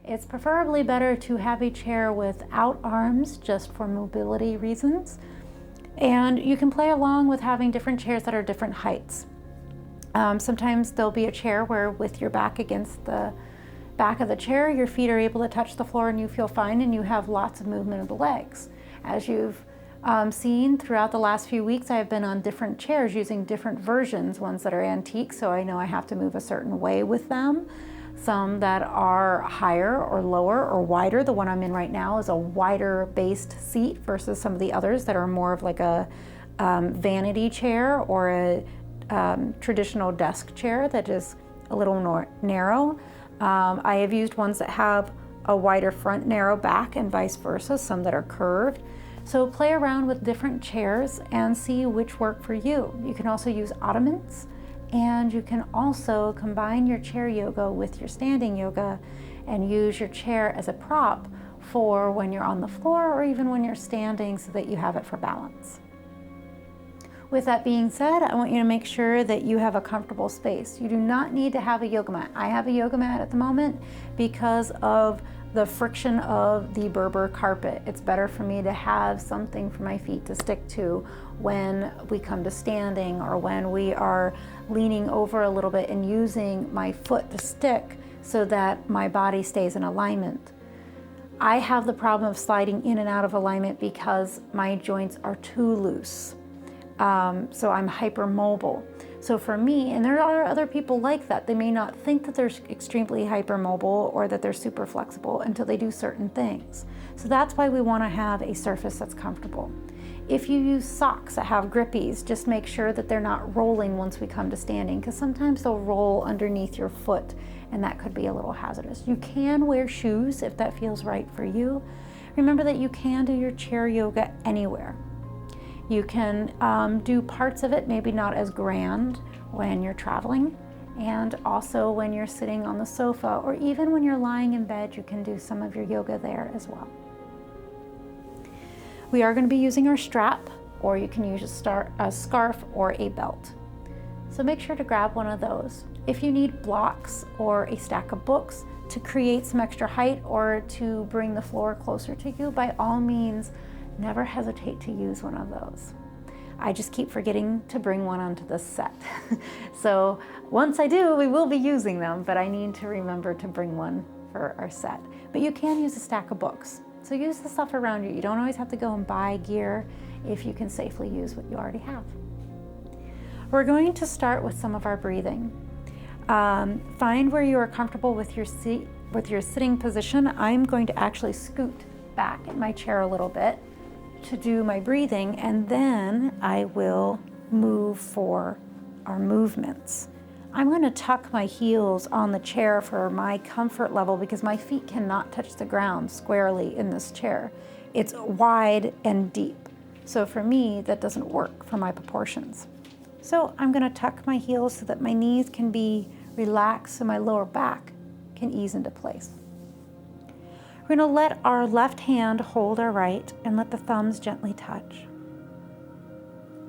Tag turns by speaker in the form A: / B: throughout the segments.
A: It's preferably better to have a chair without arms just for mobility reasons. And you can play along with having different chairs that are different heights. Sometimes there'll be a chair where with your back against the back of the chair, your feet are able to touch the floor and you feel fine and you have lots of movement of the legs. As you've seen throughout the last few weeks, I've been on different chairs using different versions, ones that are antique, so I know I have to move a certain way with them. Some that are higher or lower or wider. The one I'm in right now is a wider based seat versus some of the others that are more of like a vanity chair or a traditional desk chair that is a little more narrow. I have used ones that have a wider front, narrow back, and vice versa, some that are curved. So play around with different chairs and see which work for you. You can also use ottomans, and you can also combine your chair yoga with your standing yoga and use your chair as a prop for when you're on the floor or even when you're standing so that you have it for balance. With that being said, I want you to make sure that you have a comfortable space. You do not need to have a yoga mat. I have a yoga mat at the moment because of the friction of the Berber carpet. It's better for me to have something for my feet to stick to when we come to standing or when we are leaning over a little bit and using my foot to stick so that my body stays in alignment. I have the problem of sliding in and out of alignment because my joints are too loose. So I'm hypermobile. So for me, and there are other people like that, they may not think that they're extremely hypermobile or that they're super flexible until they do certain things. So that's why we want to have a surface that's comfortable. If you use socks that have grippies, just make sure that they're not rolling once we come to standing, because sometimes they'll roll underneath your foot and that could be a little hazardous. You can wear shoes if that feels right for you. Remember that you can do your chair yoga anywhere. You can do parts of it, maybe not as grand when you're traveling, and also when you're sitting on the sofa, or even when you're lying in bed, you can do some of your yoga there as well. We are going to be using our strap, or you can use a scarf or a belt. So make sure to grab one of those. If you need blocks or a stack of books to create some extra height or to bring the floor closer to you, by all means, never hesitate to use one of those. I just keep forgetting to bring one onto the set. So once I do, we will be using them, but I need to remember to bring one for our set. But you can use a stack of books. So use the stuff around you. You don't always have to go and buy gear if you can safely use what you already have. We're going to start with some of our breathing. Find where you are comfortable with your seat, with your sitting position. I'm going to actually scoot back in my chair a little bit to do my breathing, and then I will move for our movements. I'm going to tuck my heels on the chair for my comfort level because my feet cannot touch the ground squarely in this chair. It's wide and deep. So for me, that doesn't work for my proportions. So I'm going to tuck my heels so that my knees can be relaxed so my lower back can ease into place. We're going to let our left hand hold our right and let the thumbs gently touch.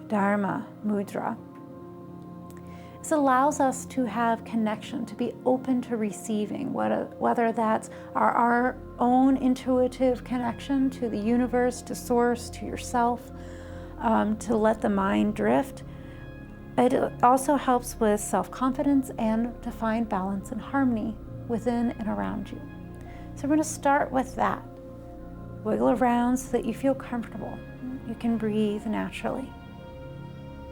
A: Dharma mudra. This allows us to have connection, to be open to receiving, whether that's our own intuitive connection to the universe, to source, to yourself, to let the mind drift. It also helps with self-confidence and to find balance and harmony within and around you. So we're going to start with that. Wiggle around so that you feel comfortable. You can breathe naturally.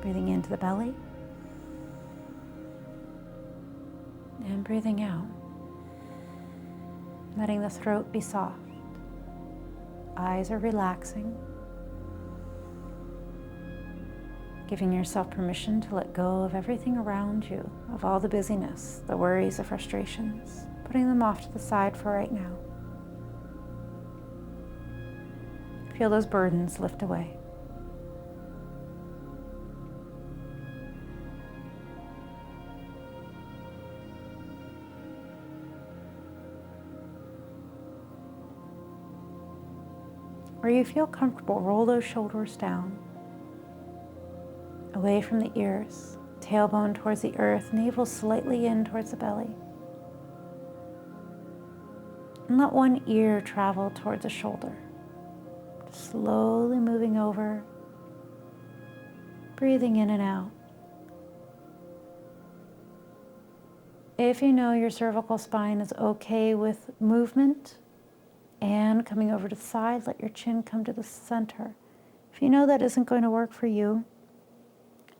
A: Breathing into the belly. And breathing out. Letting the throat be soft. Eyes are relaxing. Giving yourself permission to let go of everything around you, of all the busyness, the worries, the frustrations. Putting them off to the side for right now. Feel those burdens lift away. Where you feel comfortable, roll those shoulders down, away from the ears, tailbone towards the earth, navel slightly in towards the belly. And let one ear travel towards the shoulder. Slowly moving over, breathing in and out. If you know your cervical spine is okay with movement and coming over to the side, let your chin come to the center. If you know that isn't going to work for you,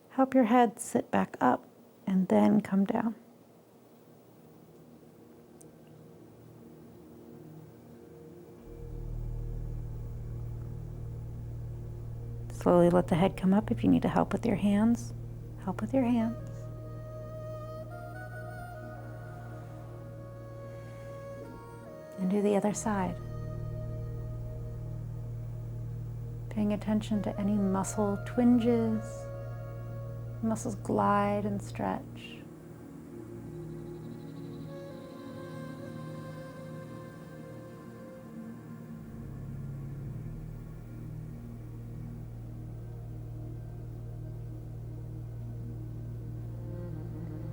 A: help your head sit back up and then come down. Slowly let the head come up. If you need to help with your hands, help with your hands. And do the other side. Paying attention to any muscle twinges, muscles glide and stretch.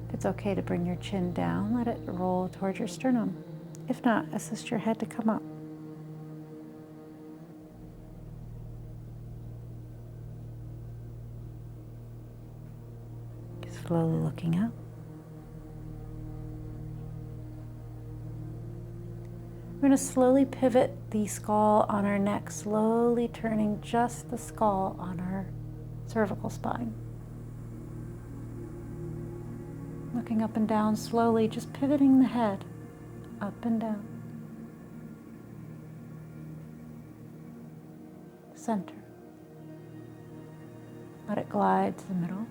A: If it's okay to bring your chin down, let it roll towards your sternum. If not, assist your head to come up. Slowly looking up. We're going to slowly pivot the skull on our neck, slowly turning just the skull on our cervical spine. Looking up and down slowly, just pivoting the head up and down. Center. Let it glide to the middle.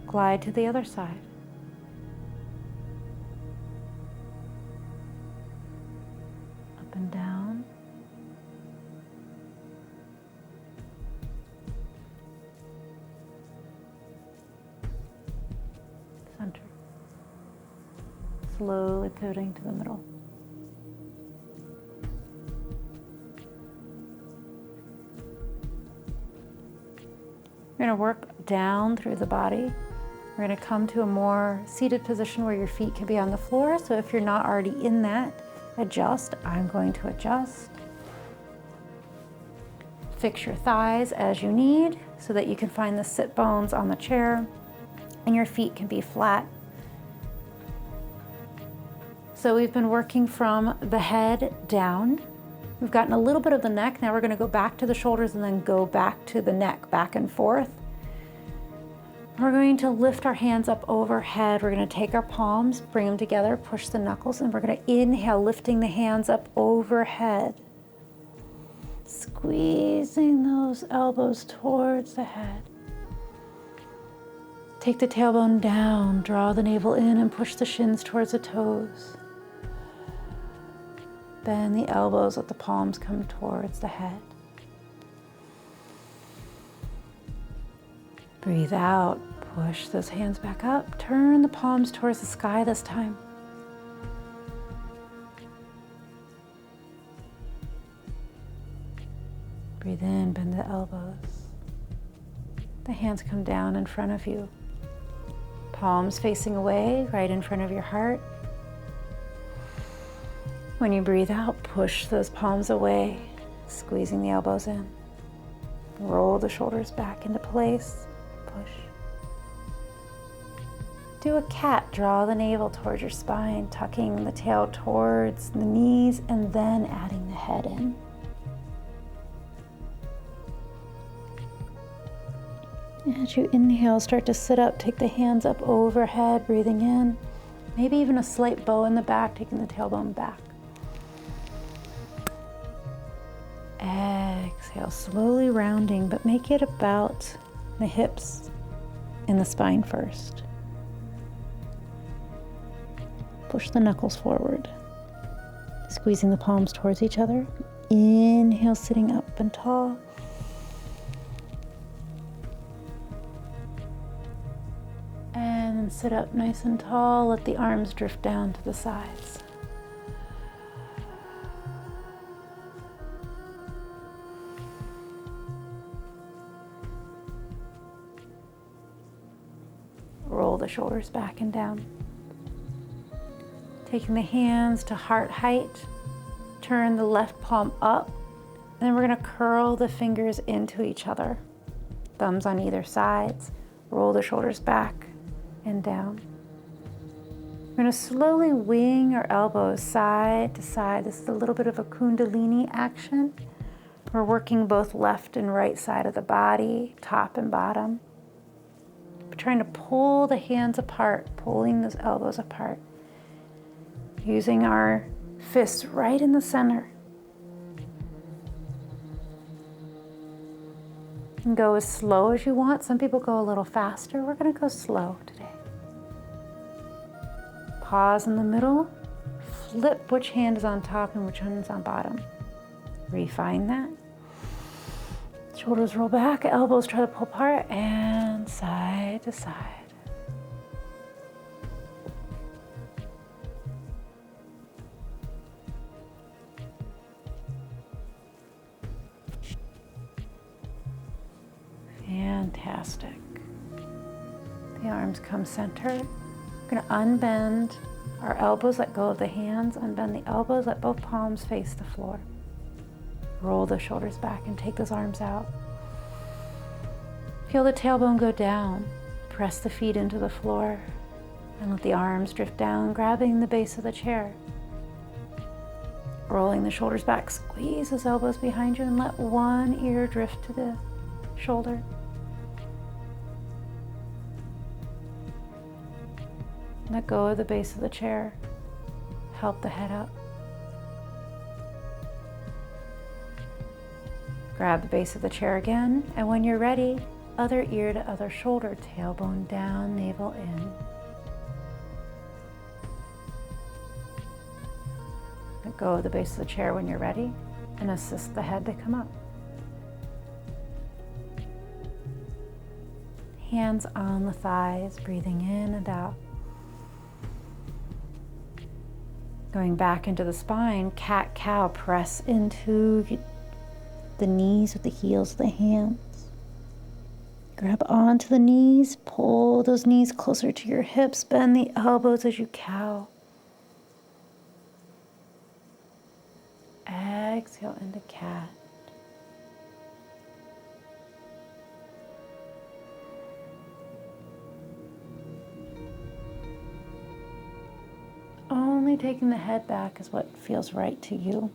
A: Glide to the other side. Up and down. Center. Slowly pivoting to the middle. We're going to work down through the body. We're going to come to a more seated position where your feet can be on the floor. So if you're not already in that, adjust. I'm going to adjust. Fix your thighs as you need so that you can find the sit bones on the chair and your feet can be flat. So we've been working from the head down. We've gotten a little bit of the neck. Now we're going to go back to the shoulders and then go back to the neck, back and forth. We're going to lift our hands up overhead. We're going to take our palms, bring them together, push the knuckles, and we're going to inhale, lifting the hands up overhead. Squeezing those elbows towards the head. Take the tailbone down, draw the navel in, and push the shins towards the toes. Bend the elbows, let the palms come towards the head. Breathe out, push those hands back up, turn the palms towards the sky this time. Breathe in, bend the elbows. The hands come down in front of you. Palms facing away, right in front of your heart. When you breathe out, push those palms away, squeezing the elbows in. Roll the shoulders back into place. Push. Do a cat. Draw the navel towards your spine, tucking the tail towards the knees, and then adding the head in. As you inhale, start to sit up. Take the hands up overhead, breathing in. Maybe even a slight bow in the back, taking the tailbone back. Exhale, slowly rounding, but make it about the hips and the spine first. Push the knuckles forward, squeezing the palms towards each other. Inhale, sitting up and tall. And then sit up nice and tall. Let the arms drift down to the sides. Roll the shoulders back and down. Taking the hands to heart height, turn the left palm up, and then we're going to curl the fingers into each other. Thumbs on either sides, roll the shoulders back and down. We're going to slowly wing our elbows side to side. This is a little bit of a kundalini action. We're working both left and right side of the body, top and bottom. We're trying to pull the hands apart, pulling those elbows apart. Using our fists right in the center. You can go as slow as you want. Some people go a little faster. We're going to go slow today. Pause in the middle. Flip which hand is on top and which hand is on bottom. Refine that. Shoulders roll back, elbows try to pull apart, and side to side. Fantastic. The arms come center. We're going to unbend our elbows, let go of the hands, unbend the elbows, let both palms face the floor. Roll the shoulders back and take those arms out. Feel the tailbone go down. Press the feet into the floor and let the arms drift down, grabbing the base of the chair. Rolling the shoulders back, squeeze those elbows behind you and let one ear drift to the shoulder. Let go of the base of the chair. Help the head up. Grab the base of the chair again, and when you're ready, other ear to other shoulder, tailbone down, navel in. Let go of the base of the chair when you're ready, and assist the head to come up. Hands on the thighs, breathing in and out. Going back into the spine, cat-cow, press into the knees with the heels of the hands. Grab onto the knees, pull those knees closer to your hips, bend the elbows as you cow. Exhale into cat. Only taking the head back is what feels right to you.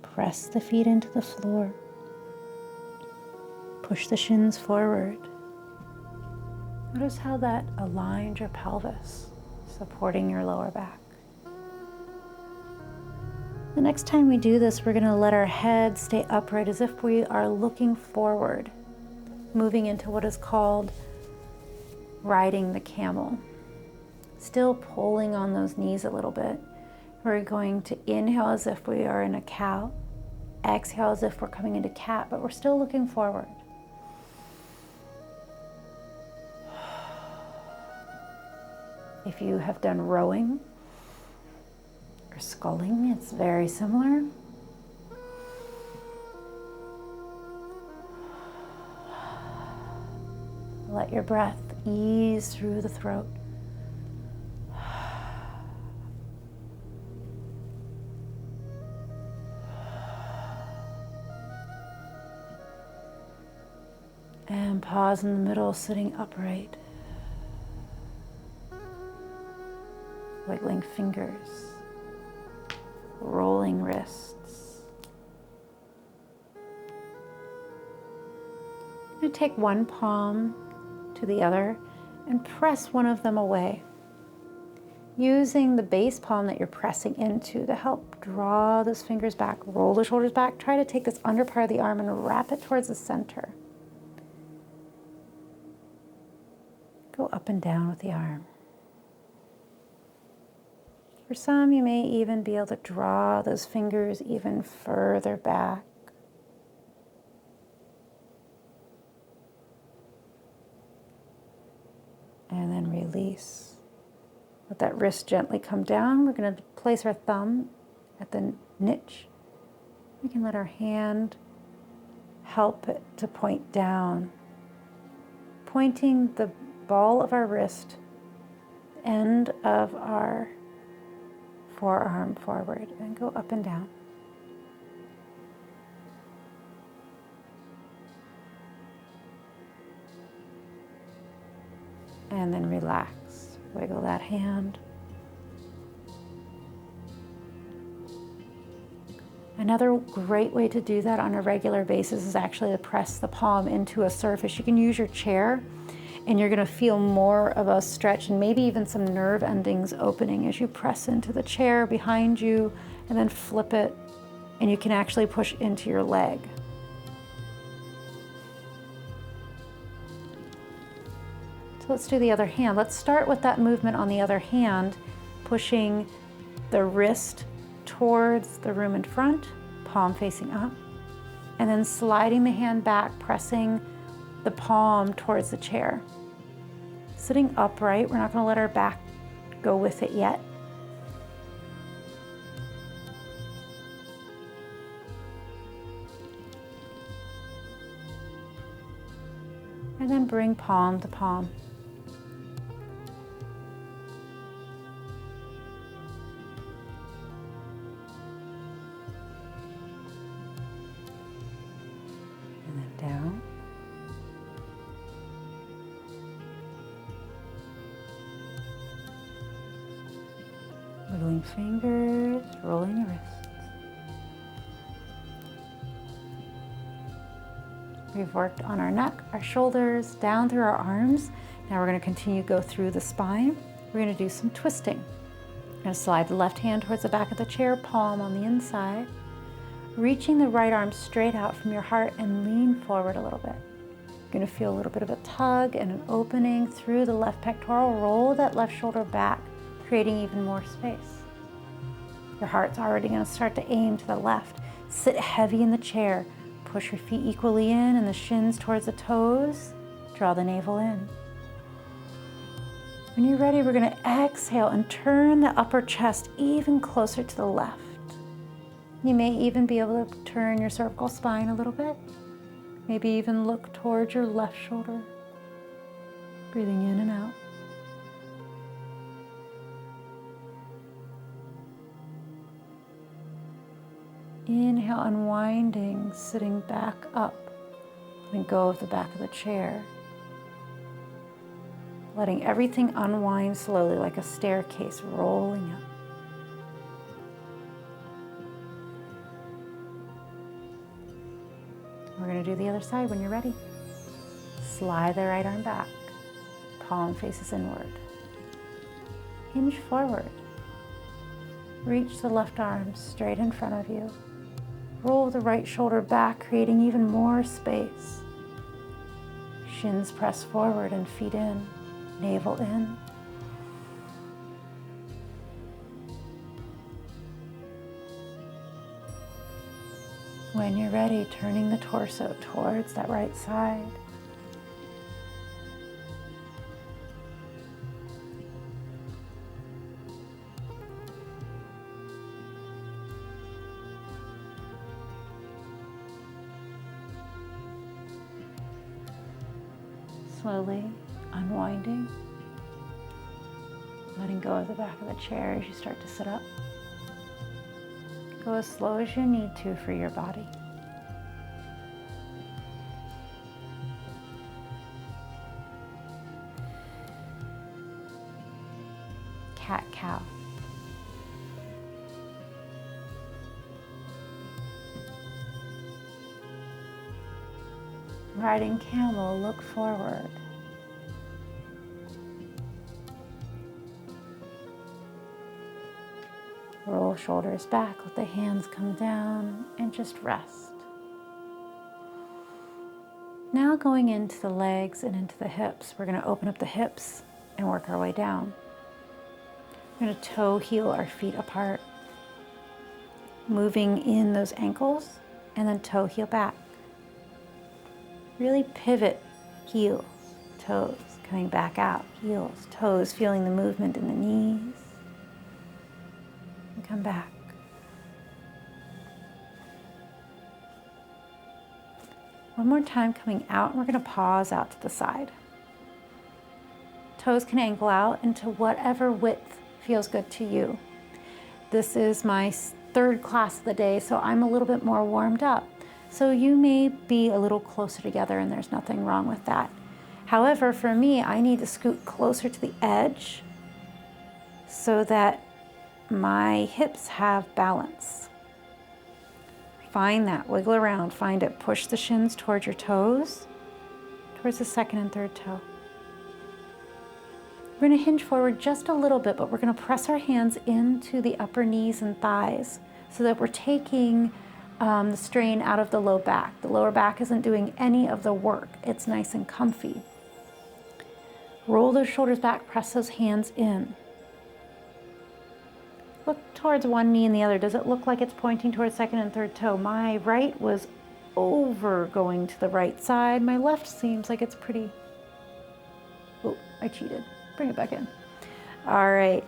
A: Press the feet into the floor. Push the shins forward. Notice how that aligns your pelvis, supporting your lower back. The next time we do this, we're going to let our head stay upright as if we are looking forward, moving into what is called riding the camel. Still pulling on those knees a little bit. We're going to inhale as if we are in a cow, exhale as if we're coming into cat, but we're still looking forward. If you have done rowing or sculling, it's very similar. Let your breath ease through the throat. And pause in the middle, sitting upright. Wiggling fingers, rolling wrists. I'm going to take one palm to the other and press one of them away. Using the base palm that you're pressing into to help draw those fingers back, roll the shoulders back. Try to take this under part of the arm and wrap it towards the center. Go up and down with the arm. For some, you may even be able to draw those fingers even further back. And then release. Let that wrist gently come down. We're going to place our thumb at the niche. We can let our hand help it to point down, pointing the ball of our wrist end of our forearm forward and go up and down. And then relax. Wiggle that hand. Another great way to do that on a regular basis is actually to press the palm into a surface. You can use your chair, and you're going to feel more of a stretch and maybe even some nerve endings opening as you press into the chair behind you and then flip it, and you can actually push into your leg. So let's do the other hand. Let's start with that movement on the other hand, pushing the wrist towards the room in front, palm facing up, and then sliding the hand back, pressing the palm towards the chair. Sitting upright, we're not going to let our back go with it yet. And then bring palm to palm. Down. Wiggling fingers, rolling the wrists. We've worked on our neck, our shoulders, down through our arms. Now we're going to continue to go through the spine. We're going to do some twisting. We're going to slide the left hand towards the back of the chair, palm on the inside. Reaching the right arm straight out from your heart and lean forward a little bit. You're going to feel a little bit of a tug and an opening through the left pectoral. Roll that left shoulder back, creating even more space. Your heart's already going to start to aim to the left. Sit heavy in the chair. Push your feet equally in and the shins towards the toes. Draw the navel in. When you're ready, we're going to exhale and turn the upper chest even closer to the left. You may even be able to turn your cervical spine a little bit. Maybe even look towards your left shoulder. Breathing in and out. Inhale, unwinding, sitting back up. Letting go of the back of the chair. Letting everything unwind slowly like a staircase rolling up. We're going to do the other side when you're ready. Slide the right arm back. Palm faces inward. Hinge forward. Reach the left arm straight in front of you. Roll the right shoulder back, creating even more space. Shins press forward and feet in. Navel in. When you're ready, turning the torso towards that right side. Slowly unwinding, letting go of the back of the chair as you start to sit up. Go as slow as you need to for your body. Cat-cow. Riding camel, look forward. Roll shoulders back, let the hands come down, and just rest. Now going into the legs and into the hips, we're going to open up the hips and work our way down. We're going to toe heel our feet apart, moving in those ankles, and then toe heel back. Really pivot, heels, toes, coming back out, heels, toes, feeling the movement in the knees. And come back. One more time coming out, and we're going to pause out to the side. Toes can ankle out into whatever width feels good to you. This is my third class of the day, so I'm a little bit more warmed up. So you may be a little closer together, and there's nothing wrong with that. However, for me, I need to scoot closer to the edge so that my hips have balance. Find that, wiggle around, find it. Push the shins towards your toes, towards the second and third toe. We're gonna hinge forward just a little bit, but we're gonna press our hands into the upper knees and thighs so that we're taking the strain out of the low back. The lower back isn't doing any of the work. It's nice and comfy. Roll those shoulders back, press those hands in. Look towards one knee and the other. Does it look like it's pointing towards second and third toe? My right was over going to the right side. My left seems like it's pretty, oh, I cheated. Bring it back in. All right.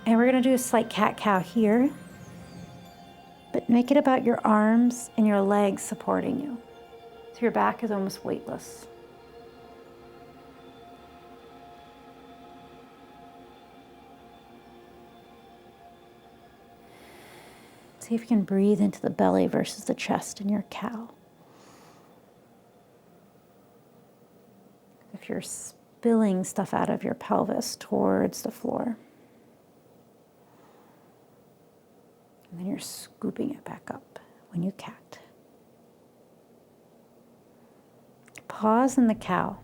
A: And we're gonna do a slight cat-cow here, but make it about your arms and your legs supporting you. So your back is almost weightless. See if you can breathe into the belly versus the chest in your cow. If you're spilling stuff out of your pelvis towards the floor. And then you're scooping it back up when you cat. Pause in the cow.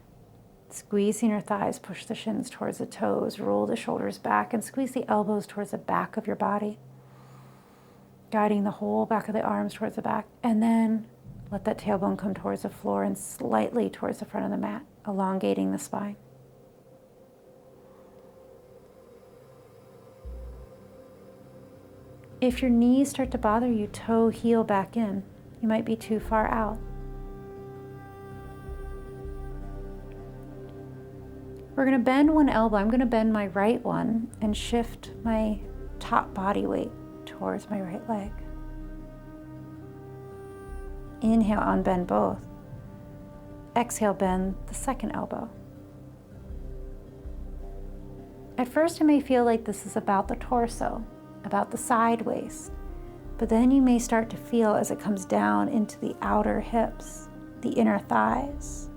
A: Squeezing your thighs, push the shins towards the toes, roll the shoulders back, and squeeze the elbows towards the back of your body. Guiding the whole back of the arms towards the back, and then let that tailbone come towards the floor and slightly towards the front of the mat, elongating the spine. If your knees start to bother you, toe heel back in. You might be too far out. We're going to bend one elbow. I'm going to bend my right one and shift my top body weight towards my right leg. Inhale, unbend both. Exhale, bend the second elbow. At first, it may feel like this is about the torso, about the side waist, but then you may start to feel as it comes down into the outer hips, the inner thighs,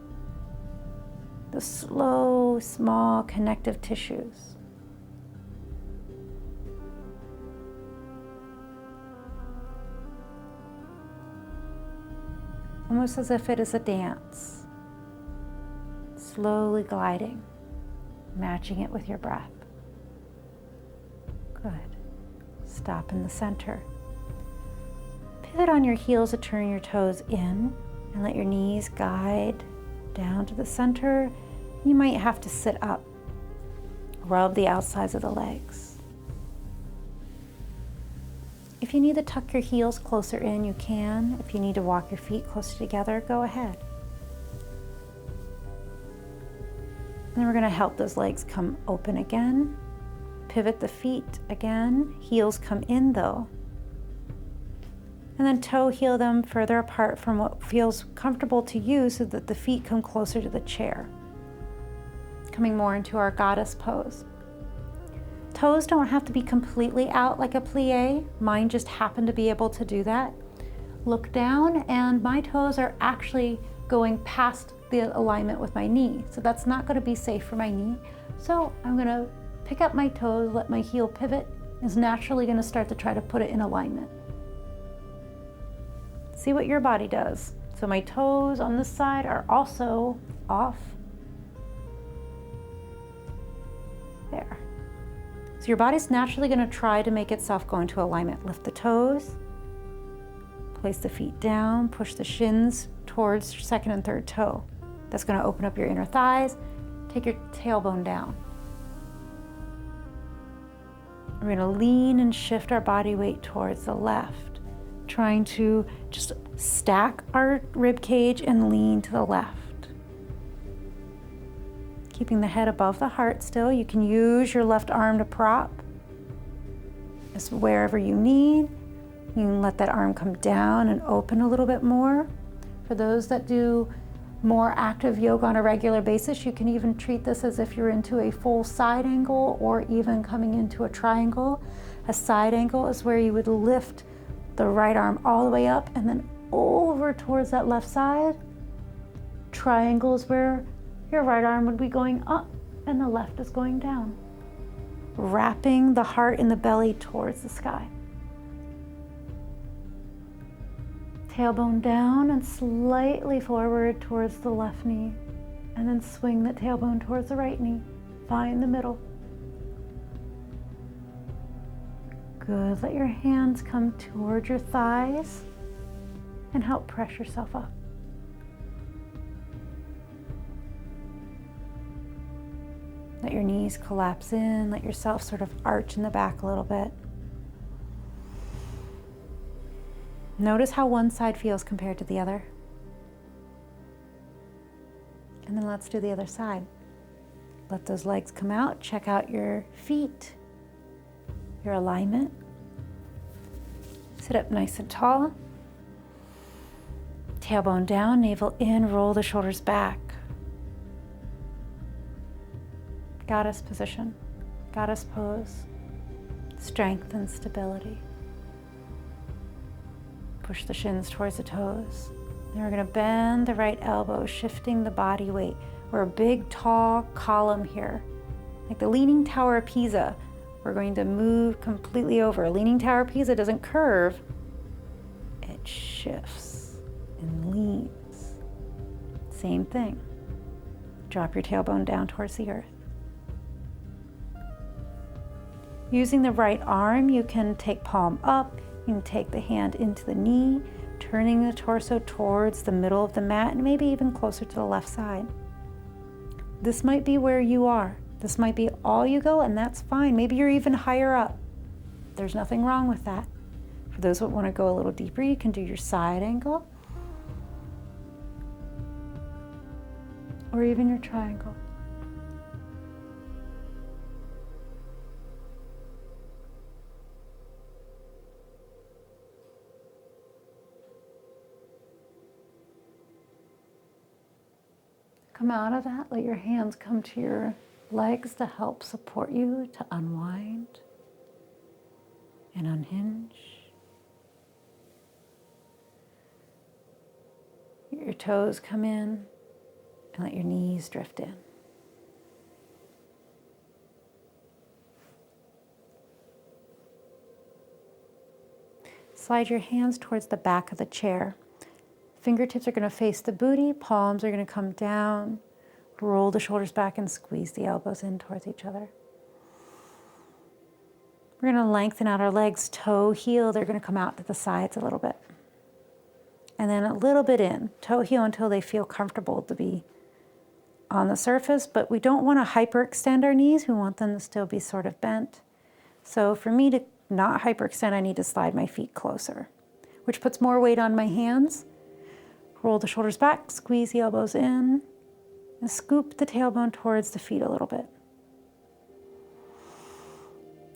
A: the slow, small connective tissues. Almost as if it is a dance, slowly gliding, matching it with your breath. Good. Stop in the center. Pivot on your heels to turn your toes in and let your knees guide down to the center. You might have to sit up. Rub the outsides of the legs. If you need to tuck your heels closer in, you can. If you need to walk your feet closer together, go ahead. And then we're going to help those legs come open again. Pivot the feet again. Heels come in though. And then toe heel them further apart from what feels comfortable to you so that the feet come closer to the chair. Coming more into our goddess pose. Toes don't have to be completely out like a plie. Mine just happened to be able to do that. Look down, and my toes are actually going past the alignment with my knee. So that's not going to be safe for my knee. So I'm going to pick up my toes, let my heel pivot. It's naturally going to start to try to put it in alignment. See what your body does. So my toes on this side are also off. There. So your body's naturally going to try to make itself go into alignment. Lift the toes, place the feet down, push the shins towards your second and third toe. That's going to open up your inner thighs. Take your tailbone down. We're going to lean and shift our body weight towards the left, trying to just stack our rib cage and lean to the left. Keeping the head above the heart still. You can use your left arm to prop. Just wherever you need. You can let that arm come down and open a little bit more. For those that do more active yoga on a regular basis, you can even treat this as if you're into a full side angle or even coming into a triangle. A side angle is where you would lift the right arm all the way up and then over towards that left side. Triangle is where your right arm would be going up and the left is going down. Wrapping the heart in the belly towards the sky. Tailbone down and slightly forward towards the left knee. And then swing the tailbone towards the right knee. Find the middle. Good. Let your hands come toward your thighs and help press yourself up. Let your knees collapse in. Let yourself sort of arch in the back a little bit. Notice how one side feels compared to the other. And then let's do the other side. Let those legs come out. Check out your feet, your alignment. Sit up nice and tall. Tailbone down, navel in, roll the shoulders back. Goddess position, goddess pose, strength and stability. Push the shins towards the toes. Then we're going to bend the right elbow, shifting the body weight. We're a big, tall column here. Like the Leaning Tower of Pisa. We're going to move completely over. Leaning Tower of Pisa doesn't curve. It shifts and leans. Same thing. Drop your tailbone down towards the earth. Using the right arm, you can take palm up. You can take the hand into the knee, turning the torso towards the middle of the mat and maybe even closer to the left side. This might be where you are. This might be all you go, and that's fine. Maybe you're even higher up. There's nothing wrong with that. For those that want to go a little deeper, you can do your side angle or even your triangle. Come out of that, let your hands come to your legs to help support you to unwind and unhinge. Let your toes come in and let your knees drift in. Slide your hands towards the back of the chair. Fingertips are going to face the booty, palms are going to come down. Roll the shoulders back and squeeze the elbows in towards each other. We're going to lengthen out our legs, toe, heel. They're going to come out to the sides a little bit. And then a little bit in, toe, heel until they feel comfortable to be on the surface. But we don't want to hyperextend our knees. We want them to still be sort of bent. So for me to not hyperextend, I need to slide my feet closer, which puts more weight on my hands. Roll the shoulders back, squeeze the elbows in, and scoop the tailbone towards the feet a little bit.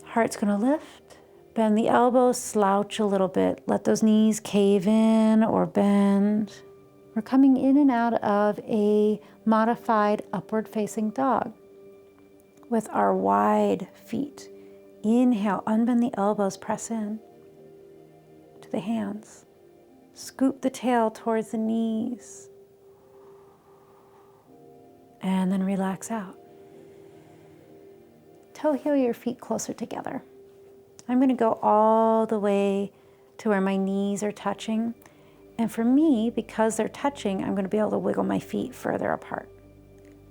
A: Heart's going to lift. Bend the elbows, slouch a little bit. Let those knees cave in or bend. We're coming in and out of a modified upward facing dog with our wide feet. Inhale, unbend the elbows, press in to the hands. Scoop the tail towards the knees. And then relax out. Toe heel your feet closer together. I'm going to go all the way to where my knees are touching. And for me, because they're touching, I'm going to be able to wiggle my feet further apart.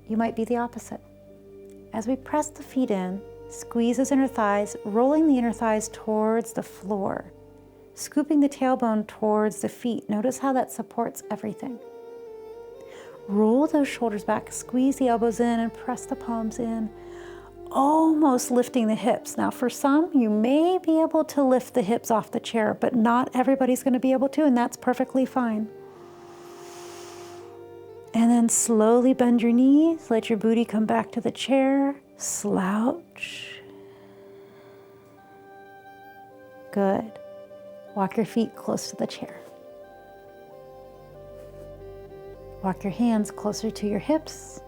A: You might be the opposite. As we press the feet in, squeeze those inner thighs, rolling the inner thighs towards the floor. Scooping the tailbone towards the feet. Notice how that supports everything. Roll those shoulders back, squeeze the elbows in and press the palms in, almost lifting the hips. Now for some, you may be able to lift the hips off the chair, but not everybody's going to be able to, and that's perfectly fine. And then slowly bend your knees, let your booty come back to the chair, slouch. Good. Walk your feet close to the chair. Walk your hands closer to your hips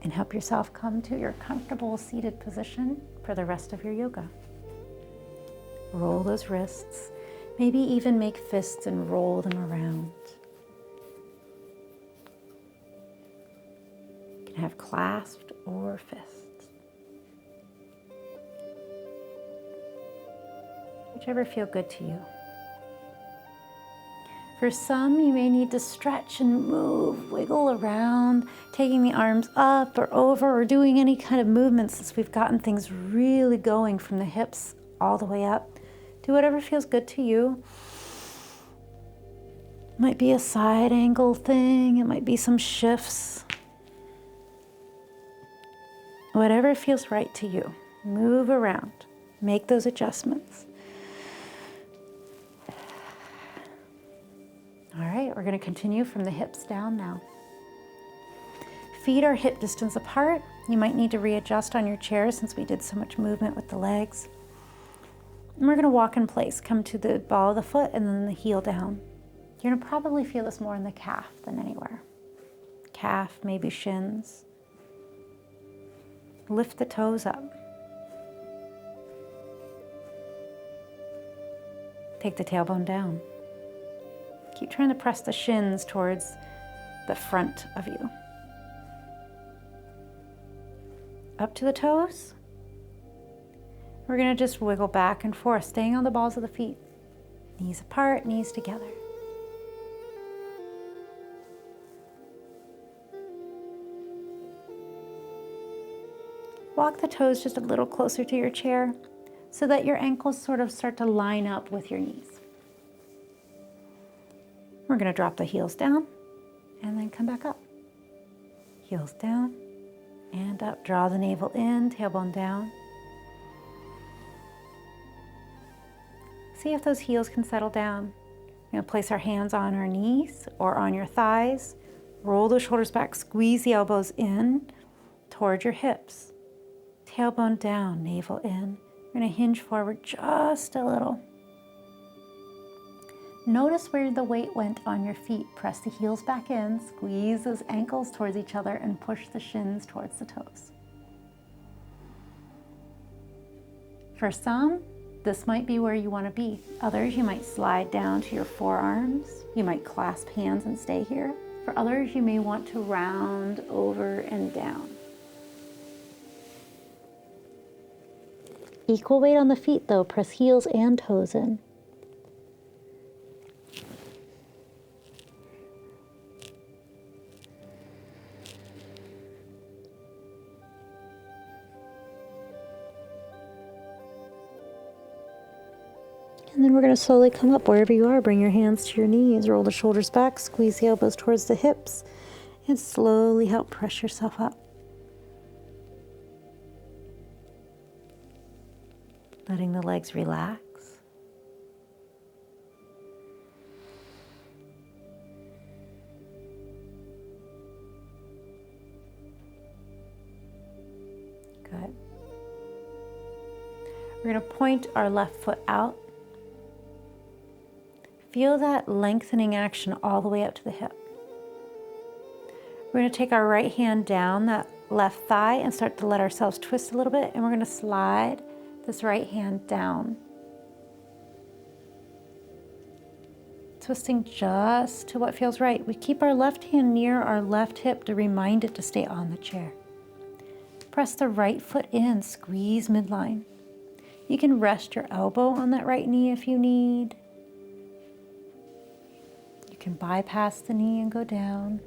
A: and help yourself come to your comfortable seated position for the rest of your yoga. Roll those wrists, maybe even make fists and roll them around. You can have clasped or fists. Whichever feel good to you. For some, you may need to stretch and move, wiggle around, taking the arms up or over or doing any kind of movement since we've gotten things really going from the hips all the way up. Do whatever feels good to you. It might be a side angle thing. It might be some shifts. Whatever feels right to you. Move around. Make those adjustments. All right, we're going to continue from the hips down now. Feet are hip distance apart. You might need to readjust on your chair since we did so much movement with the legs. And we're going to walk in place. Come to the ball of the foot and then the heel down. You're going to probably feel this more in the calf than anywhere. Calf, maybe shins. Lift the toes up. Take the tailbone down. Keep trying to press the shins towards the front of you. Up to the toes. We're going to just wiggle back and forth, staying on the balls of the feet. Knees apart, knees together. Walk the toes just a little closer to your chair so that your ankles sort of start to line up with your knees. We're going to drop the heels down and then come back up. Heels down and up. Draw the navel in, tailbone down. See if those heels can settle down. We're going to place our hands on our knees or on your thighs. Roll the shoulders back, squeeze the elbows in toward your hips. Tailbone down, navel in. We're going to hinge forward just a little. Notice where the weight went on your feet. Press the heels back in, squeeze those ankles towards each other, and push the shins towards the toes. For some, this might be where you want to be. Others, you might slide down to your forearms. You might clasp hands and stay here. For others, you may want to round over and down. Equal weight on the feet though. Press heels and toes in. And then we're going to slowly come up wherever you are. Bring your hands to your knees, roll the shoulders back, squeeze the elbows towards the hips, and slowly help press yourself up. Letting the legs relax. Good. We're going to point our left foot out. Feel that lengthening action all the way up to the hip. We're going to take our right hand down that left thigh and start to let ourselves twist a little bit, and we're going to slide this right hand down. Twisting just to what feels right. We keep our left hand near our left hip to remind it to stay on the chair. Press the right foot in, squeeze midline. You can rest your elbow on that right knee if you need. You can bypass the knee and go down.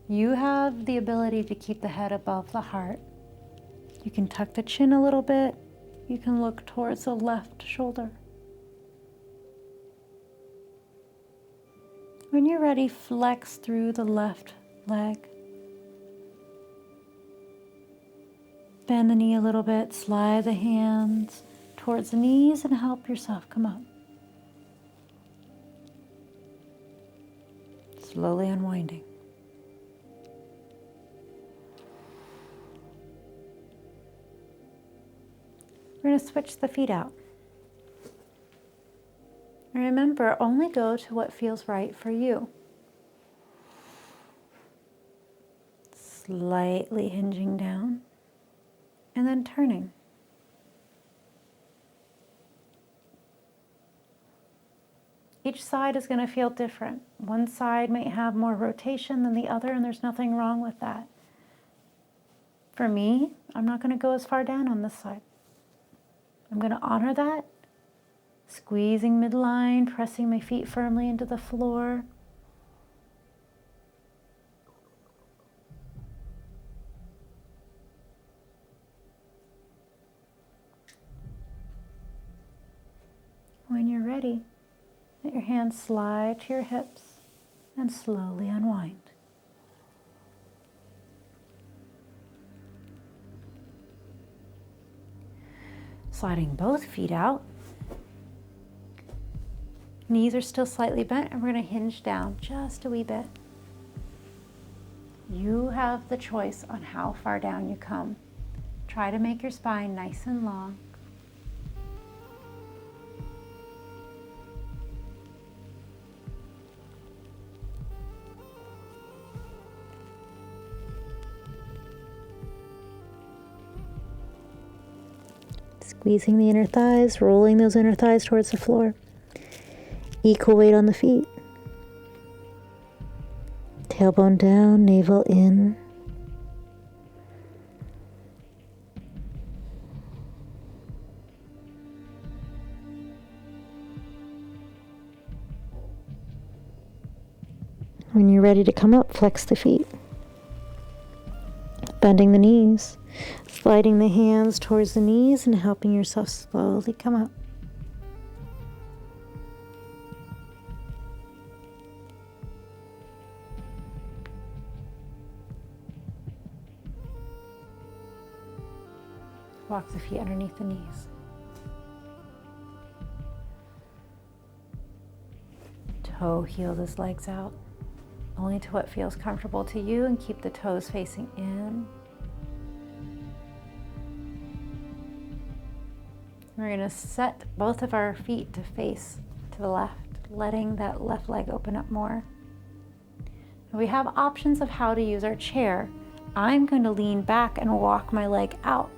A: You have the ability to keep the head above the heart. You can tuck the chin a little bit. You can look towards the left shoulder. When you're ready, flex through the left leg. Bend the knee a little bit, slide the hands towards the knees and help yourself come up. Slowly unwinding. We're going to switch the feet out. And remember, only go to what feels right for you. Slightly hinging down and then turning. Each side is going to feel different. One side might have more rotation than the other, and there's nothing wrong with that. For me, I'm not going to go as far down on this side. I'm going to honor that, squeezing midline, pressing my feet firmly into the floor. When you're ready, let your hands slide to your hips and slowly unwind. Sliding both feet out. Knees are still slightly bent, and we're going to hinge down just a wee bit. You have the choice on how far down you come. Try to make your spine nice and long. Squeezing the inner thighs, rolling those inner thighs towards the floor. Equal weight on the feet. Tailbone down, navel in. When you're ready to come up, flex the feet. Bending the knees. Sliding the hands towards the knees and helping yourself slowly come up. Walk the feet underneath the knees. Toe heel those legs out, only to what feels comfortable to you, and keep the toes facing in. We're going to set both of our feet to face to the left, letting that left leg open up more. And we have options of how to use our chair. I'm going to lean back and walk my leg out.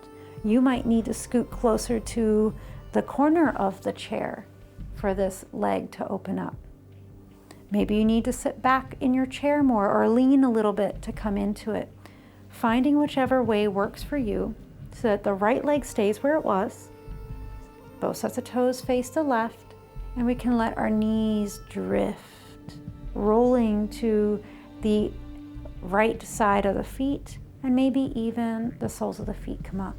A: You might need to scoot closer to the corner of the chair for this leg to open up. Maybe you need to sit back in your chair more or lean a little bit to come into it. Finding whichever way works for you so that the right leg stays where it was. Both sets of toes face the left, and we can let our knees drift, rolling to the right side of the feet, and maybe even the soles of the feet come up.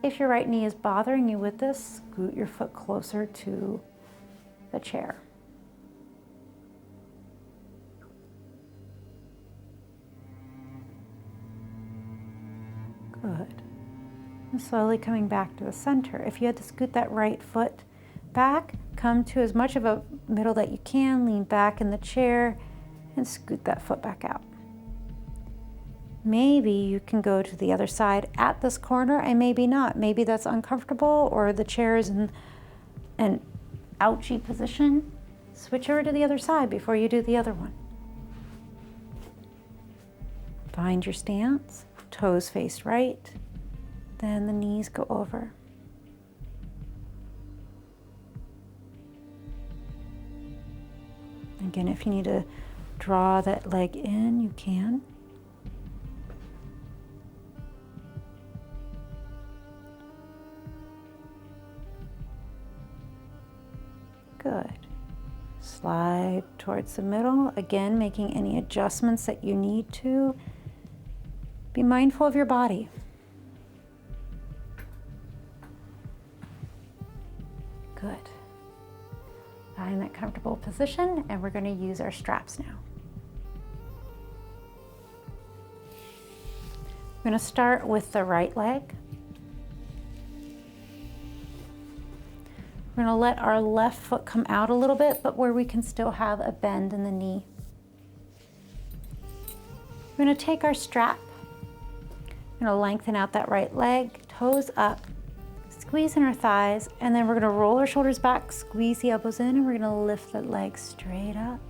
A: If your right knee is bothering you with this, scoot your foot closer to the chair. Good. And slowly coming back to the center. If you had to scoot that right foot back, come to as much of a middle that you can, lean back in the chair, and scoot that foot back out. Maybe you can go to the other side at this corner, and maybe not. Maybe that's uncomfortable, or the chair is in an ouchy position. Switch over to the other side before you do the other one. Find your stance, toes face right. Then the knees go over. Again, if you need to draw that leg in, you can. Good. Slide towards the middle. Again, making any adjustments that you need to. Be mindful of your body. Good. Find that comfortable position, and we're going to use our straps now. We're going to start with the right leg. We're going to let our left foot come out a little bit, but where we can still have a bend in the knee. We're going to take our strap. We're going to lengthen out that right leg, toes up. Squeeze in our thighs, and then we're gonna roll our shoulders back, squeeze the elbows in, and we're gonna lift the legs straight up.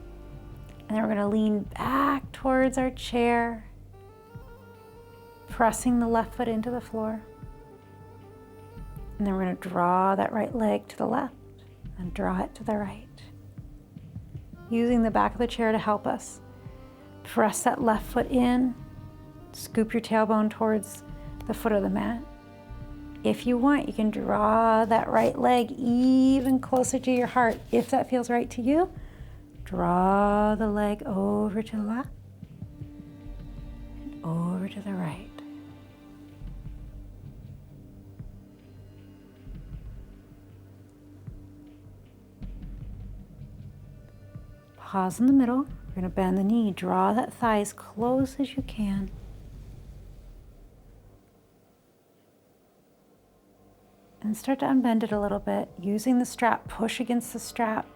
A: And then we're gonna lean back towards our chair, pressing the left foot into the floor. And then we're gonna draw that right leg to the left and draw it to the right. Using the back of the chair to help us. Press that left foot in, scoop your tailbone towards the foot of the mat. If you want, you can draw that right leg even closer to your heart. If that feels right to you, draw the leg over to the left and over to the right. Pause in the middle. We're going to bend the knee. Draw that thigh as close as you can. And start to unbend it a little bit. Using the strap, push against the strap.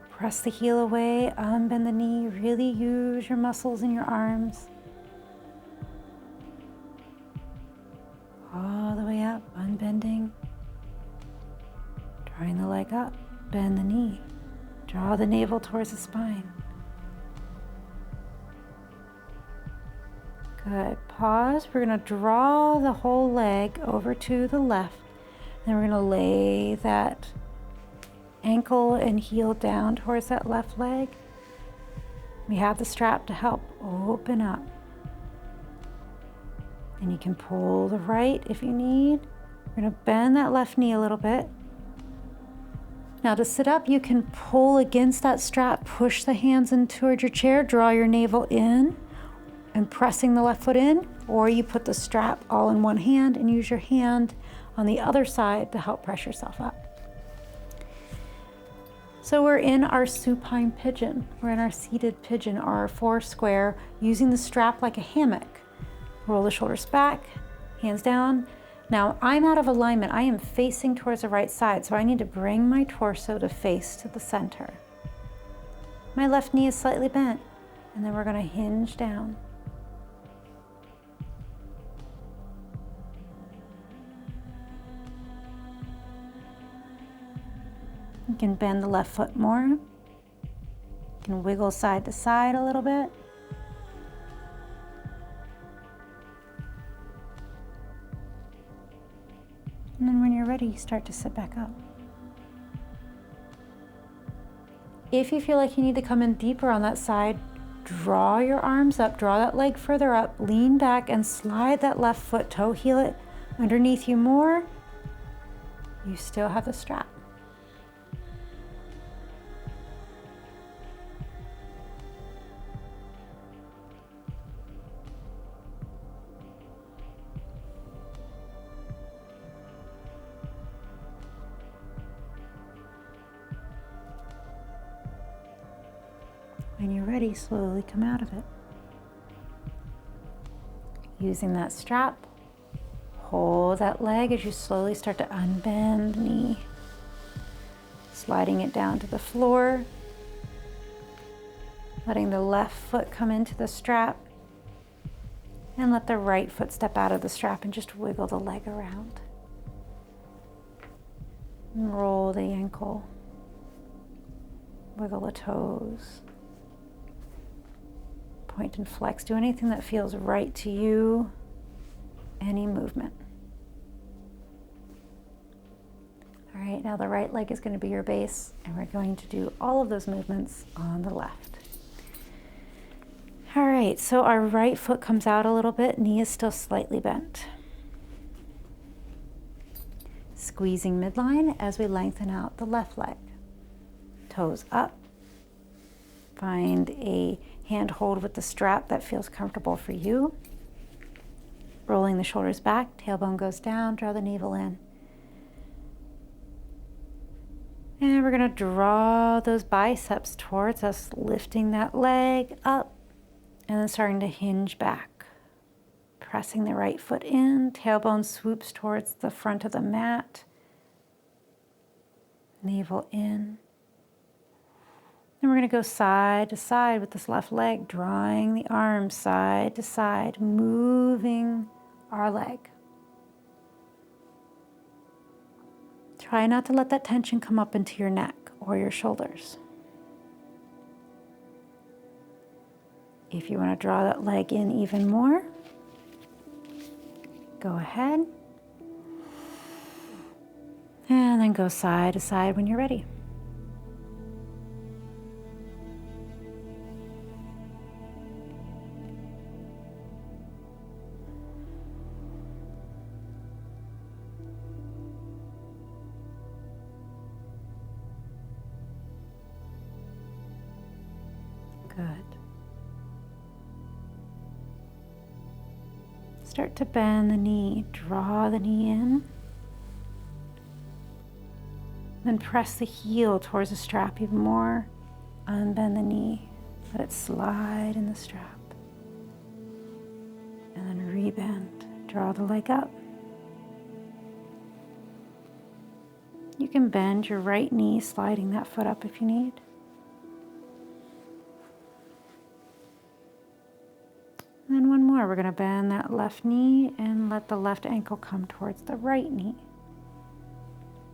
A: Press the heel away, unbend the knee. Really use your muscles in your arms. All the way up, unbending. Drawing the leg up, bend the knee. Draw the navel towards the spine. Good. Pause. We're going to draw the whole leg over to the left. Then we're going to lay that ankle and heel down towards that left leg. We have the strap to help open up. And you can pull the right if you need. We're going to bend that left knee a little bit. Now to sit up, you can pull against that strap, push the hands in towards your chair, draw your navel in and pressing the left foot in, or you put the strap all in one hand and use your hand on the other side to help press yourself up. So we're in our supine pigeon. We're in our seated pigeon, or our four square, using the strap like a hammock. Roll the shoulders back, hands down. Now I'm out of alignment. I am facing towards the right side, so I need to bring my torso to face to the center. My left knee is slightly bent, and then we're going to hinge down. You can bend the left foot more. You can wiggle side to side a little bit. And then when you're ready, you start to sit back up. If you feel like you need to come in deeper on that side, draw your arms up, draw that leg further up, lean back and slide that left foot, toe heel it underneath you more. You still have the strap. When you're ready, slowly come out of it. Using that strap, hold that leg as you slowly start to unbend the knee. Sliding it down to the floor. Letting the left foot come into the strap. And let the right foot step out of the strap and just wiggle the leg around. And roll the ankle. Wiggle the toes. Point and flex. Do anything that feels right to you. Any movement. All right, now the right leg is going to be your base, and we're going to do all of those movements on the left. All right, so our right foot comes out a little bit, knee is still slightly bent. Squeezing midline as we lengthen out the left leg. Toes up. Find a hand hold with the strap that feels comfortable for you. Rolling the shoulders back, tailbone goes down, draw the navel in. And we're gonna draw those biceps towards us, lifting that leg up and then starting to hinge back. Pressing the right foot in, tailbone swoops towards the front of the mat. Navel in. Then we're going to go side to side with this left leg, drawing the arms side to side, moving our leg. Try not to let that tension come up into your neck or your shoulders. If you want to draw that leg in even more, go ahead. And then go side to side when you're ready. Good. Start to bend the knee, draw the knee in. Then press the heel towards the strap even more. Unbend the knee, let it slide in the strap. And then rebend, draw the leg up. You can bend your right knee, sliding that foot up if you need. And then one more, we're going to bend that left knee and let the left ankle come towards the right knee.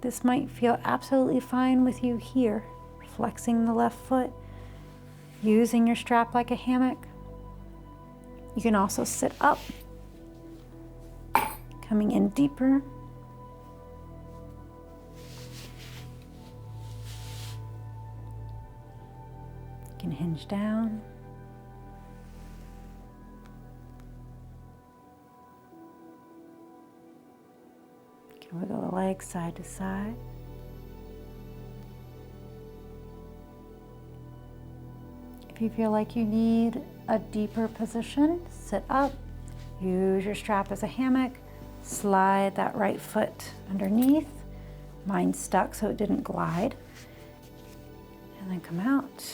A: This might feel absolutely fine with you here, flexing the left foot, using your strap like a hammock. You can also sit up, coming in deeper. You can hinge down. Wiggle the legs side to side. If you feel like you need a deeper position, sit up. Use your strap as a hammock. Slide that right foot underneath. Mine's stuck so it didn't glide. And then come out.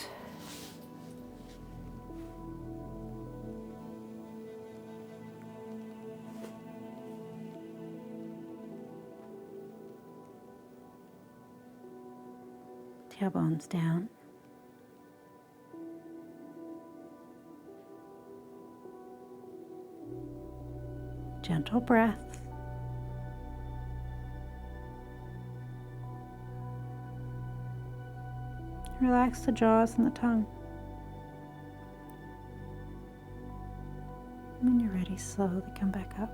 A: Tailbones down. Gentle breath. Relax the jaws and the tongue. When you're ready, slowly come back up.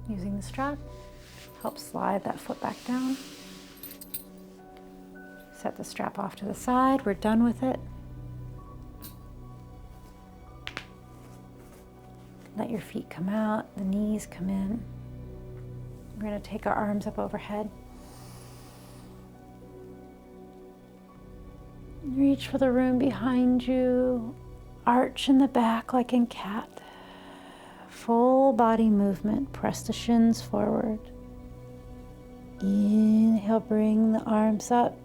A: Using the strap, help slide that foot back down. Set the strap off to the side. We're done with it. Let your feet come out, the knees come in. We're going to take our arms up overhead. Reach for the room behind you. Arch in the back like in cat. Full body movement. Press the shins forward. Inhale, bring the arms up,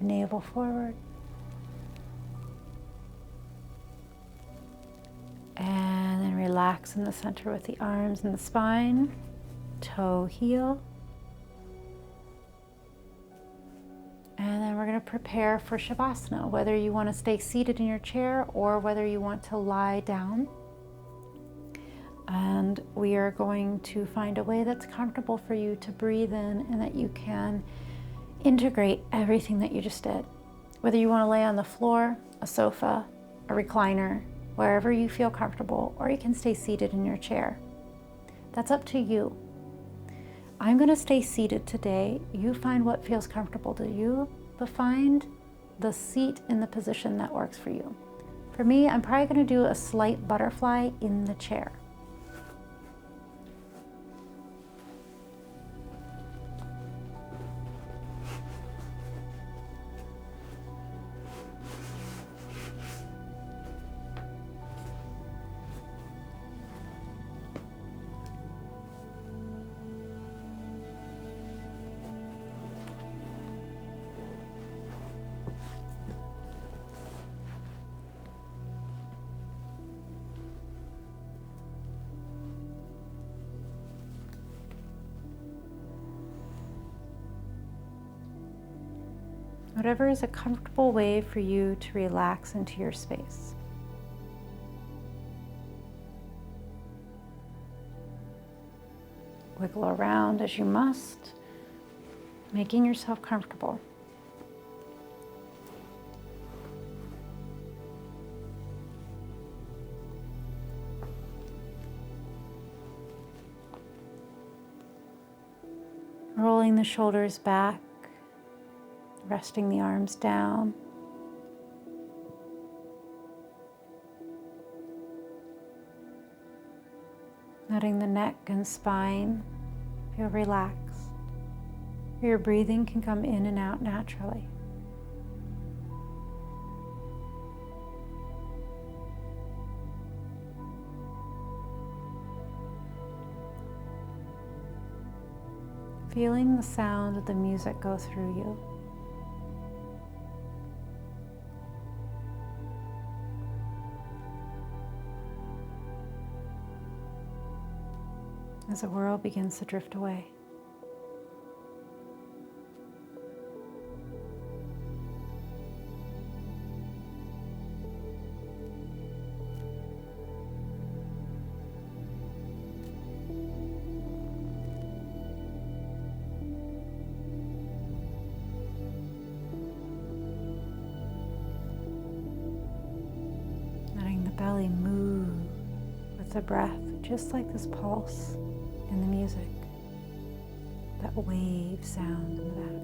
A: navel forward. And then relax in the center with the arms and the spine. Toe, heel. And then we're going to prepare for Shavasana, whether you want to stay seated in your chair or whether you want to lie down. And we are going to find a way that's comfortable for you to breathe in and that you can integrate everything that you just did. Whether you want to lay on the floor, a sofa, a recliner, wherever you feel comfortable, or you can stay seated in your chair. That's up to you. I'm going to stay seated today. You find what feels comfortable to you, but find the seat in the position that works for you. For me, I'm probably going to do a slight butterfly in the chair. Whatever is a comfortable way for you to relax into your space. Wiggle around as you must, making yourself comfortable. Rolling the shoulders back, resting the arms down. Letting the neck and spine feel relaxed. Your breathing can come in and out naturally. Feeling the sound of the music go through you. As the world begins to drift away. Letting the belly move with the breath, just like this pulse in the music, that wave sound in the back.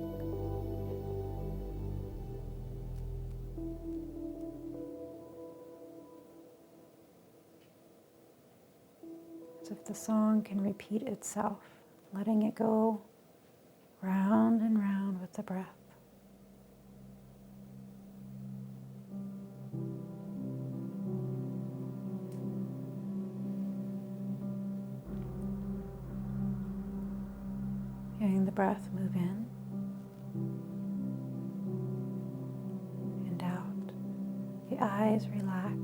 A: As if the song can repeat itself, letting it go round and round with the breath. Feeling the breath move in and out. The eyes relax.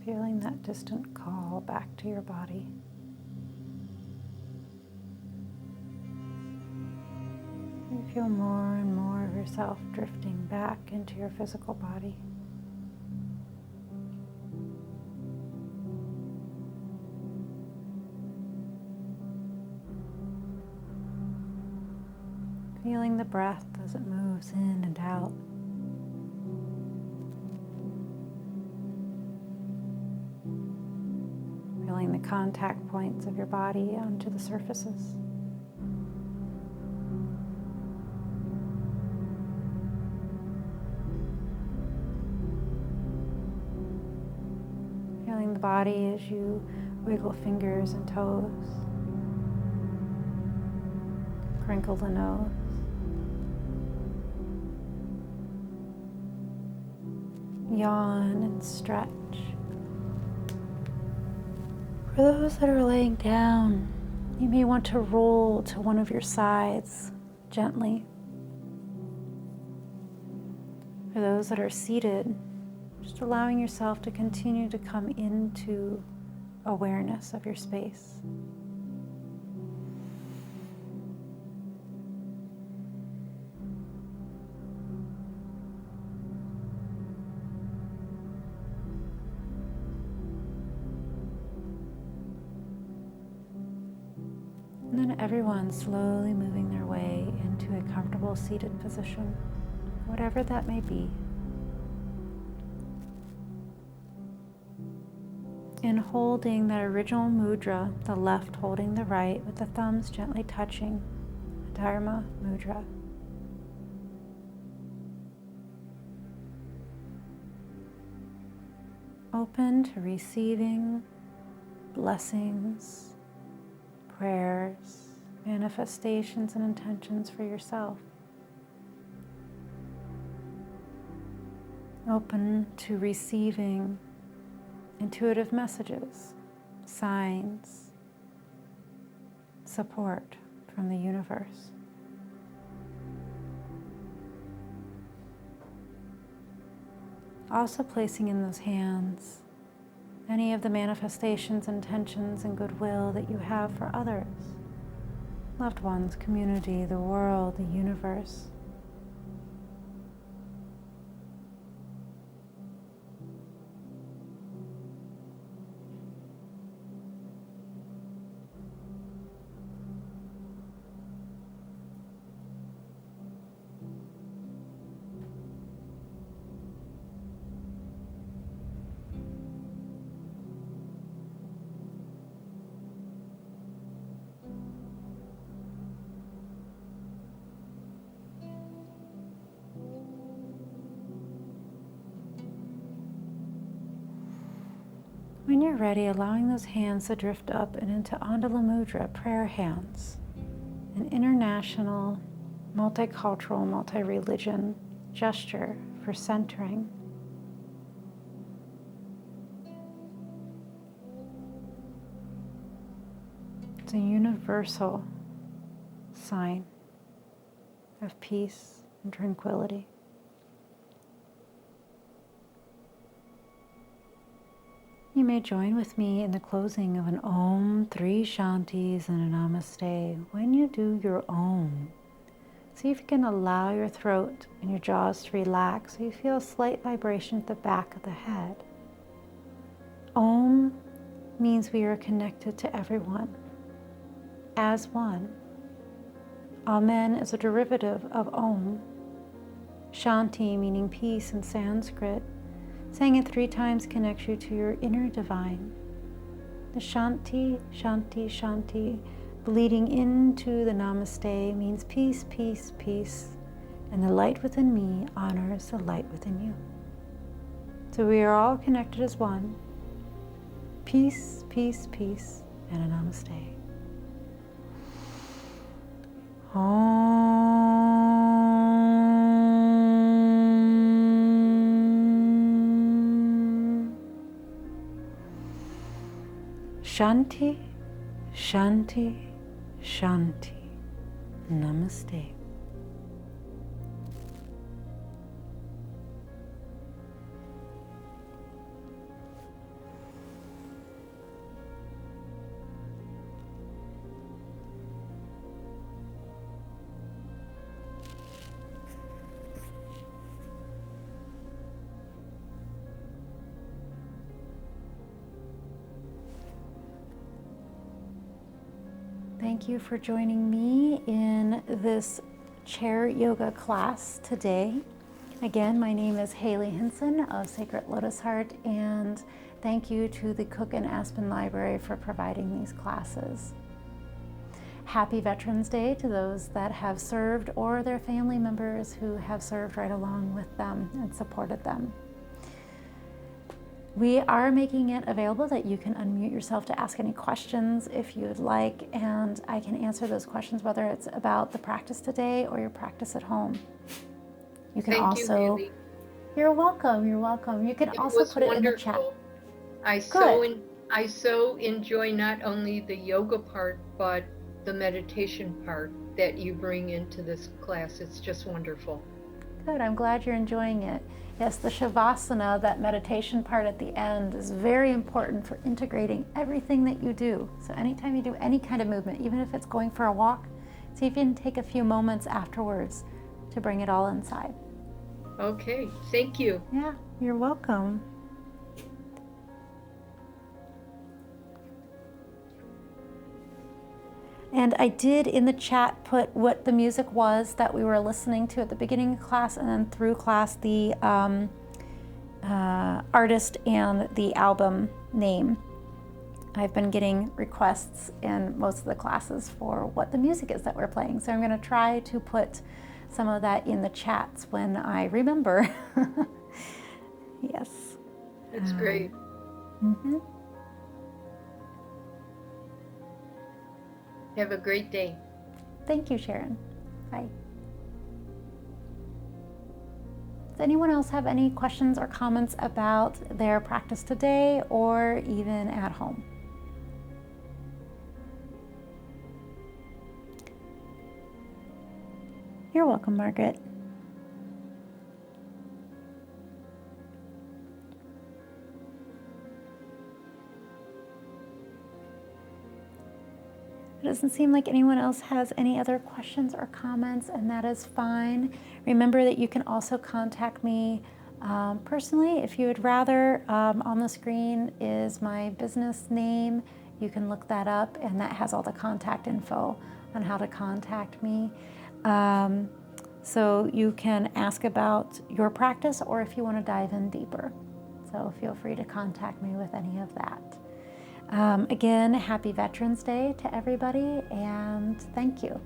A: Feeling that distant call back to your body. Feel more and more of yourself drifting back into your physical body. Feeling the breath as it moves in and out. Feeling the contact points of your body onto the surfaces. Feeling the body as you wiggle fingers and toes. Crinkle the nose. Yawn and stretch. For those that are laying down, you may want to roll to one of your sides gently. For those that are seated, just allowing yourself to continue to come into awareness of your space. And then everyone slowly moving their way into a comfortable seated position, whatever that may be. And holding that original mudra, the left holding the right with the thumbs gently touching, Dharma mudra. Open to receiving blessings, prayers, manifestations, and intentions for yourself. Open to receiving intuitive messages, signs, support from the universe. Also placing in those hands any of the manifestations, intentions, and goodwill that you have for others, loved ones, community, the world, the universe. When you're ready, allowing those hands to drift up and into Andala Mudra, prayer hands, an international, multicultural, multi-religion gesture for centering. It's a universal sign of peace and tranquility. You may join with me in the closing of an Om, 3 Shantis, and a Namaste. When you do your Om, see if you can allow your throat and your jaws to relax so you feel a slight vibration at the back of the head. Om means we are connected to everyone as one. Amen is a derivative of Om. Shanti, meaning peace in Sanskrit. Saying it 3 times connects you to your inner divine. The Shanti, Shanti, Shanti, bleeding into the Namaste means peace, peace, peace. And the light within me honors the light within you. So we are all connected as one. Peace, peace, peace, and a Namaste. Shanti, Shanti, Shanti. Namaste. Thank you for joining me in this chair yoga class today. Again, my name is Haley Hinson of Sacred Lotus Heart, and thank you to the Cook and Aspen Library for providing these classes. Happy Veterans Day to those that have served or their family members who have served right along with them and supported them. We are making it available that you can unmute yourself to ask any questions if you would like, and I can answer those questions whether it's about the practice today or your practice at home. You can
B: Thank
A: also,
B: you, Haley.
A: You're welcome, you're welcome. You can also put it in the chat.
B: I so enjoy not only the yoga part, but the meditation part that you bring into this class. It's just wonderful.
A: Good, I'm glad you're enjoying it. Yes, the Shavasana, that meditation part at the end, is very important for integrating everything that you do. So anytime you do any kind of movement, even if it's going for a walk, see if you can take a few moments afterwards to bring it all inside.
B: Okay, thank you.
A: Yeah, you're welcome. And I did in the chat put what the music was that we were listening to at the beginning of class, and then through class the artist and the album name. I've been getting requests in most of the classes for what the music is that we're playing. So I'm going to try to put some of that in the chats when I remember. Yes.
B: That's great.
A: Mm-hmm.
B: Have a great day.
A: Thank you, Sharon. Bye. Does anyone else have any questions or comments about their practice today or even at home? You're welcome, Margaret. It doesn't seem like anyone else has any other questions or comments, and that is fine. Remember that you can also contact me personally if you would rather. On the screen is my business name. You can look that up, and that has all the contact info on how to contact me. So you can ask about your practice or if you want to dive in deeper. So feel free to contact me with any of that. Again, happy Veterans Day to everybody, and thank you.